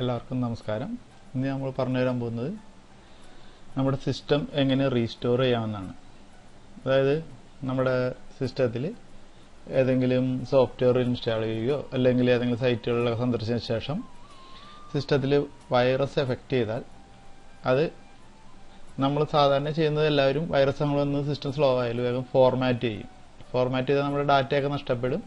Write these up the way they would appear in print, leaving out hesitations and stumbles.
എല്ലാവർക്കും നമസ്കാരം. ഇന്ന് നമ്മൾ പറഞ്ഞു തരാൻ പോകുന്നത് നമ്മുടെ സിസ്റ്റം എങ്ങനെ റീസ്റ്റോർ ചെയ്യാമെന്നാണ്. അതായത് നമ്മുടെ സിസ്റ്റത്തിൽ ഏതെങ്കിലും സോഫ്റ്റ്വെയർ ഇൻസ്റ്റാൾ ചെയ്യുകയോ അല്ലെങ്കിൽ ഏതെങ്കിലും സൈറ്റുകളിലൊക്കെ സന്ദർശിച്ച ശേഷം സിസ്റ്റത്തിൽ വൈറസ് എഫക്റ്റ് ചെയ്താൽ അത് നമ്മൾ സാധാരണ ചെയ്യുന്നത് എല്ലാവരും വൈറസ് നമ്മൾ വന്ന് സിസ്റ്റം സ്ലോ ആയാലും വേഗം ഫോർമാറ്റ് ചെയ്യും. ഫോർമാറ്റ് ചെയ്താൽ നമ്മുടെ ഡാറ്റയൊക്കെ നഷ്ടപ്പെടും.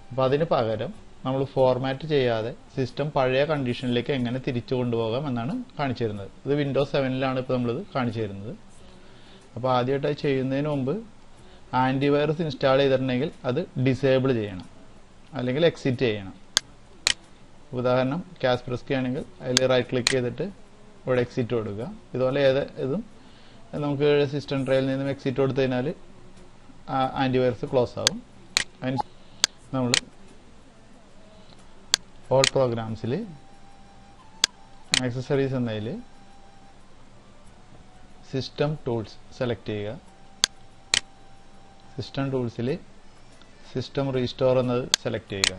അപ്പോൾ അതിന് പകരം നമ്മൾ ഫോർമാറ്റ് ചെയ്യാതെ സിസ്റ്റം പഴയ കണ്ടീഷനിലേക്ക് എങ്ങനെ തിരിച്ചു കൊണ്ടുപോകാം എന്നാണ് കാണിച്ചു തരുന്നത്. ഇത് വിൻഡോസ് 7-ലാണ് ഇപ്പോൾ നമ്മളിത് കാണിച്ചു തരുന്നത്. അപ്പോൾ ആദ്യമായിട്ട് ചെയ്യുന്നതിന് മുമ്പ് ആൻറ്റിവൈറസ് ഇൻസ്റ്റാൾ ചെയ്തിട്ടുണ്ടെങ്കിൽ അത് ഡിസേബിൾ ചെയ്യണം, അല്ലെങ്കിൽ എക്സിറ്റ് ചെയ്യണം. ഉദാഹരണം കാസ്പെർസ്കി ആണെങ്കിൽ അതിൽ റൈറ്റ് ക്ലിക്ക് ചെയ്തിട്ട് ഇവിടെ എക്സിറ്റ് കൊടുക്കുക. ഇതുപോലെ ഇതും നമുക്ക് സിസ്റ്റം ട്രയലിൽ നിന്നും എക്സിറ്റ് കൊടുത്തു കഴിഞ്ഞാൽ ആൻറ്റിവൈറസ് ക്ലോസ് ആവും. അതിന് നമ്മൾ ഓൾ പ്രോഗ്രാംസിൽ ആക്സസറീസ് എന്നതിൽ സിസ്റ്റം ടൂൾസ് സെലക്ട് ചെയ്യുക. സിസ്റ്റം ടൂൾസിൽ സിസ്റ്റം റീസ്റ്റോർ എന്നത് സെലക്ട് ചെയ്യുക.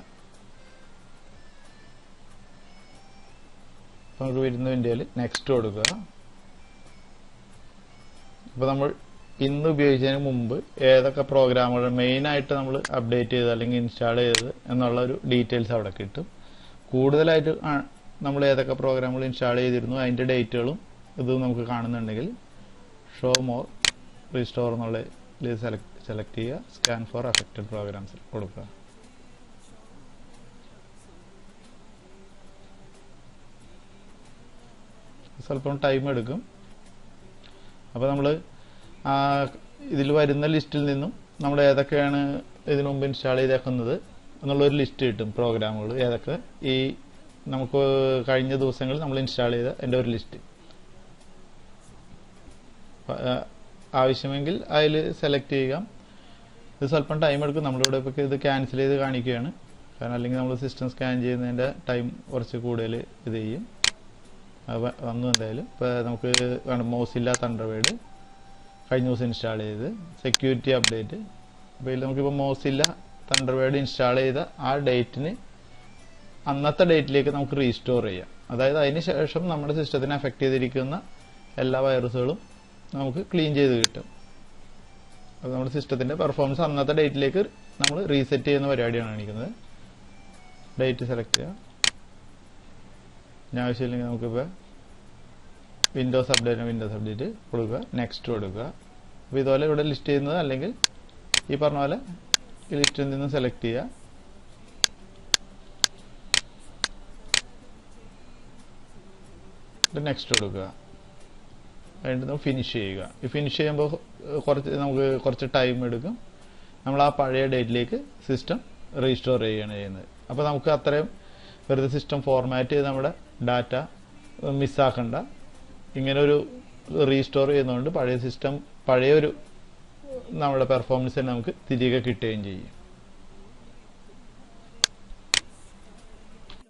നമുക്ക് വരുന്ന വിൻഡോയിൽ നെക്സ്റ്റ് കൊടുക്കുക. അപ്പോൾ നമ്മൾ ഇന്ന് ഉപയോഗിച്ചതിന് മുമ്പ് ഏതൊക്കെ പ്രോഗ്രാമുകൾ മെയിനായിട്ട് നമ്മൾ അപ്ഡേറ്റ് ചെയ്ത് അല്ലെങ്കിൽ ഇൻസ്റ്റാൾ ചെയ്തത് എന്നുള്ള ഒരു ഡീറ്റെയിൽസ് അവിടെ കിട്ടും. കൂടുതലായിട്ട് നമ്മൾ ഏതൊക്കെ പ്രോഗ്രാമുകൾ ഇൻസ്റ്റാൾ ചെയ്തിരുന്നു അതിൻ്റെ ഡേറ്റുകളും ഇത് നമുക്ക് കാണുന്നുണ്ടെങ്കിൽ ഷോ മോർ റീസ്റ്റോർ എന്നുള്ള സെലക്ട് ചെയ്യുക. സ്കാൻ ഫോർ അഫക്റ്റഡ് പ്രോഗ്രാംസ് കൊടുക്കുക. സ്വല്പം ടൈം എടുക്കും. അപ്പോൾ നമ്മൾ ഇതിൽ വരുന്ന ലിസ്റ്റിൽ നിന്നും നമ്മൾ ഏതൊക്കെയാണ് ഇതിനു മുമ്പ് ഇൻസ്റ്റാൾ ചെയ്തേക്കുന്നത് എന്നുള്ളൊരു ലിസ്റ്റ് കിട്ടും. പ്രോഗ്രാമുകൾ ഏതൊക്കെ ഈ നമുക്ക് കഴിഞ്ഞ ദിവസങ്ങളിൽ നമ്മൾ ഇൻസ്റ്റാൾ ചെയ്ത എൻ്റെ ഒരു ലിസ്റ്റ്. ആവശ്യമെങ്കിൽ അതിൽ സെലക്ട് ചെയ്യുക. ഇത് സ്വല്പം ടൈം എടുക്കും. നമ്മളിവിടെ ഇപ്പോൾ ഇത് ക്യാൻസൽ ചെയ്ത് കാണിക്കുകയാണ്. കാരണം അല്ലെങ്കിൽ നമ്മൾ സിസ്റ്റം സ്കാൻ ചെയ്യുന്നതിൻ്റെ ടൈം കുറച്ച് കൂടുതൽ ഇത് ചെയ്യും. വന്നു എന്തായാലും ഇപ്പോൾ നമുക്ക് മോസില്ല തണ്ടർബേർഡ് കഴിഞ്ഞ ദിവസം ഇൻസ്റ്റാൾ ചെയ്ത് സെക്യൂരിറ്റി അപ്ഡേറ്റ്. അപ്പോൾ ഇതിൽ നമുക്കിപ്പോൾ മോസില്ല തണ്ടർബേർഡ് ഇൻസ്റ്റാൾ ചെയ്ത ആ ഡേറ്റിന് അന്നത്തെ ഡേറ്റിലേക്ക് നമുക്ക് റീസ്റ്റോർ ചെയ്യാം. അതായത് അതിന് ശേഷം നമ്മുടെ സിസ്റ്റത്തിനെ അഫക്റ്റ് ചെയ്തിരിക്കുന്ന എല്ലാ വൈറസുകളും നമുക്ക് ക്ലീൻ ചെയ്ത് കിട്ടും. അപ്പോൾ നമ്മുടെ സിസ്റ്റത്തിൻ്റെ പെർഫോമൻസ് അന്നത്തെ ഡേറ്റിലേക്ക് നമ്മൾ റീസെറ്റ് ചെയ്യുന്ന പരിപാടിയാണ് കാണിക്കുന്നത്. ഡേറ്റ് സെലക്ട് ചെയ്യുക. ഇനി ആവശ്യമില്ലെങ്കിൽ നമുക്കിപ്പോൾ വിൻഡോസ് അപ്ഡേറ്റ് കൊടുക്കുക. നെക്സ്റ്റ് കൊടുക്കുക. അപ്പോൾ ഇതുപോലെ ഇവിടെ ലിസ്റ്റ് ചെയ്യുന്നത് അല്ലെങ്കിൽ ഈ പറഞ്ഞ പോലെ ഈ ലിസ്റ്റിൽ നിന്ന് സെലക്ട് ചെയ്യുക. നെക്സ്റ്റ് കൊടുക്കുക. അതിന് ഫിനിഷ് ചെയ്യുക. ഈ ഫിനിഷ് ചെയ്യുമ്പോൾ നമുക്ക് കുറച്ച് ടൈം എടുക്കും. നമ്മൾ ആ പഴയ ഡേറ്റിലേക്ക് സിസ്റ്റം റീസ്റ്റോർ ചെയ്യുകയാണ് ചെയ്യുന്നത്. അപ്പോൾ നമുക്ക് അത്രയും വെറുതെ സിസ്റ്റം ഫോർമാറ്റ് ചെയ്ത് നമ്മുടെ ഡാറ്റ മിസ്സാക്കണ്ട. ഇങ്ങനെ ഒരു റീസ്റ്റോർ ചെയ്യുന്നതുകൊണ്ട് പഴയൊരു നമ്മുടെ പെർഫോമൻസ് നമുക്ക് തിരികെ കിട്ടുകയും ചെയ്യും.